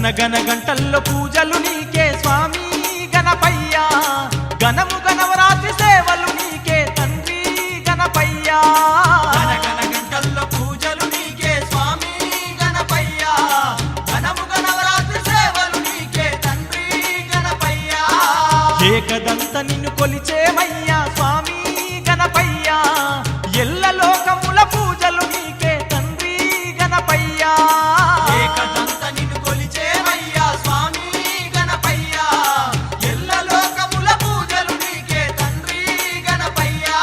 గనగన గంటల్లో పూజలు నీకే స్వామి గణపయ్యా, గణము గణవరాత్రి సేవలు నీకే తండ్రి గణపయ్యా. గనగన గంటల్లో పూజలు నీకే స్వామి గణపయ్యా, గణము గణవరాత్రి సేవలు నీకే తండ్రి గణపయ్యా. ఏకదంత నిన్ను కొలిచేమయ్యా స్వామి గణపయ్యా, ఎల్ల లోకముల పూజలు నీకే తండ్రి గణపయ్యా. ఏకదంత నిన్ను కొలిచేమయ్యా స్వామి గణపయ్యా, ఎల్ల లోకముల పూజలు నీకే తండ్రి గణపయ్యా.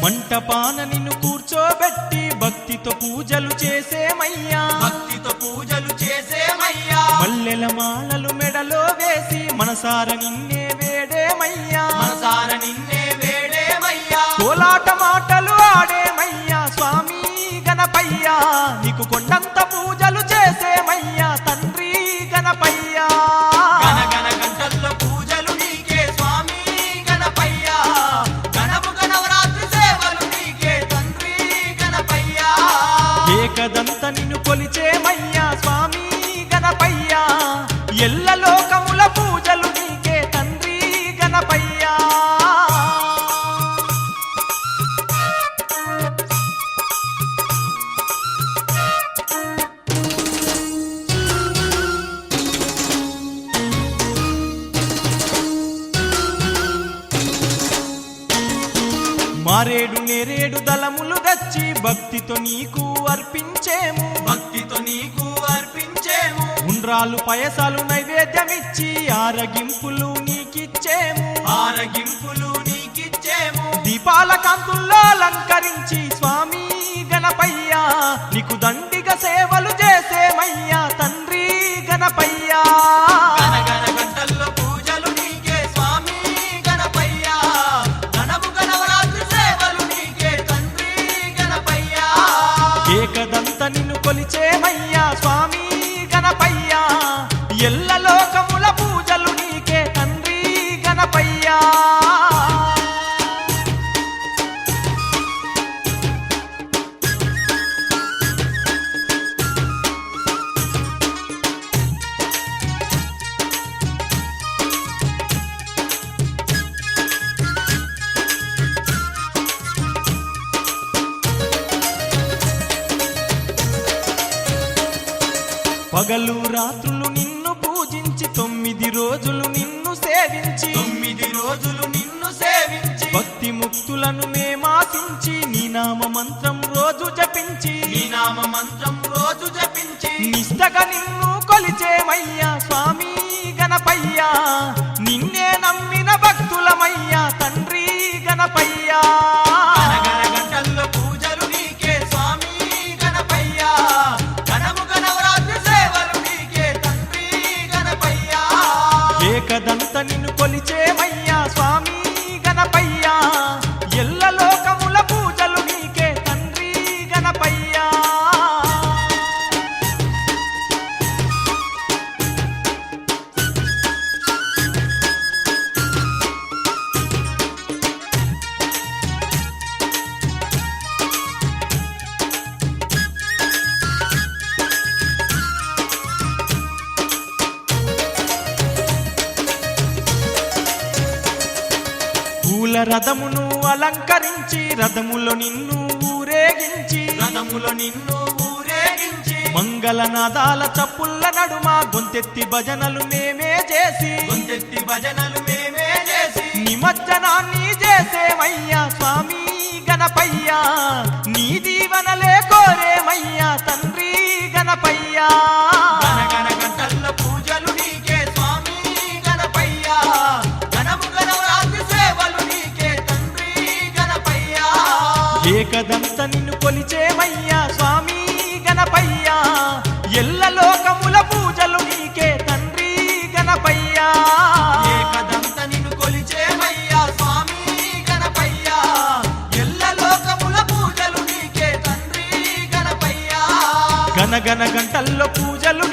మంటపాన నిన్ను కూర్చోబెట్టి భక్తితో పూజలు చేసేమయ్యా, భక్తితో పూజలు చేసేమయ్యా, మల్లెల మాలలు మెడలో వేసి మనసార నిన్నే వేడేమయ్యా, మనసార నిన్నే వేడేమయ్యా. కోలాట మాటలు ఆడేమయ్యా స్వామి గణపయ్యా, నీకు కొండంత పూజలు చేసేమయ్యా తండ్రి గణపయ్యా. గనగన గంటల్లో పూజలు నీకే స్వామి గణపయ్యా, గణము గణవరాత్రి సేవలు నీకే తండ్రి గణపయ్యా. ఏకదంత నిన్ను కొలిచేమయ్యా స్వామి గణపయ్యా, ఎల్ల లోకముల పూజలు నీకే తండ్రి గణపయ్యా. మారేడు నేరేడు దళములు తెచ్చి భక్తితో నీకు అర్పించేము, భక్తితో నీకు అర్పించేము, ఉండ్రాలు పయసాలు నైవేద్యమిచ్చి ఆరగింపులు నీకిచ్చేము, ఆరగింపులు నీకిచ్చేము. దీపాల కాంతుల్లో అలంకరించి స్వామి గణపయ్యా, నీకు దండిగా సేవలు చేసేమయ్యా తండ్రి గణపయ్యా. గనగన గంటల్లో పూజలు నీకే స్వామి గణపయ్యా, గణము గణవరాత్రి సేవలు నీకే తండ్రి గణపయ్యా. ఏకదంత నిన్ను కొలిచేమయ్యా స్వామి గణపయ్యా, ఎల్ల లోకముల పూజలు నీకే తండ్రి గణపయ్యా. పగలు రాత్రులు నిన్ను పూజించి 9 రోజులు నిన్ను సేవించి 9 రోజులు నిన్ను సేవించి భక్తి ముక్తులను మేమాసించి నీ నామ మంత్రం రోజు జపించి నీ నామ మంత్రం రోజు జపించి నిష్టగా నిన్ను కొలిచేమయ్యా స్వామి గణపయ్యా, నిన్నే నమ్మిన భక్తులమయ్యా తండ్రి గణపయ్యా. గనగన గంటల్లో పూజలు నీకే స్వామి గణపయ్యా, గణము గణవరాత్రి సేవలు నీకే తండ్రి గణపయ్యా. ఏకదంత నిన్ను కొలిచేమయ్యా స్వామి గణపయ్యా, ఎల్ల లోకముల పూజలు నీకే తండ్రి గణపయ్యా. పూల రథమును అలంకరించి రథములో నిన్ను ఊరేగించి రథములో నిన్ను ఊరేగించి మంగళనాదాల చప్పుళ్ళ నడుమ గొంతెత్తి భజనలు మేమే చేసి గొంతెత్తి భజనలు మేమే చేసి నిమజ్జనాన్ని చేసేమయ్యా స్వామి గణపయ్యా, నీ దీవనలే కోరేమయ్యా తండ్రి గణపయ్యా. గనగన గంటల్లో పూజలు నీకే స్వామి గణపయ్యా, గణము గణవరాత్రి సేవలు నీకే తండ్రి గణపయ్యా. ఏకదంత నిన్ను కొలిచేమయ్యా స్వామి గణపయ్యా, ఎల్ల లోకముల పూజలు నీకే తండ్రి గణపయ్యా. ఏకదంత నిన్ను కొలిచేమయ్యా స్వామి గణపయ్యా, గనగన గంటల్లో పూజలు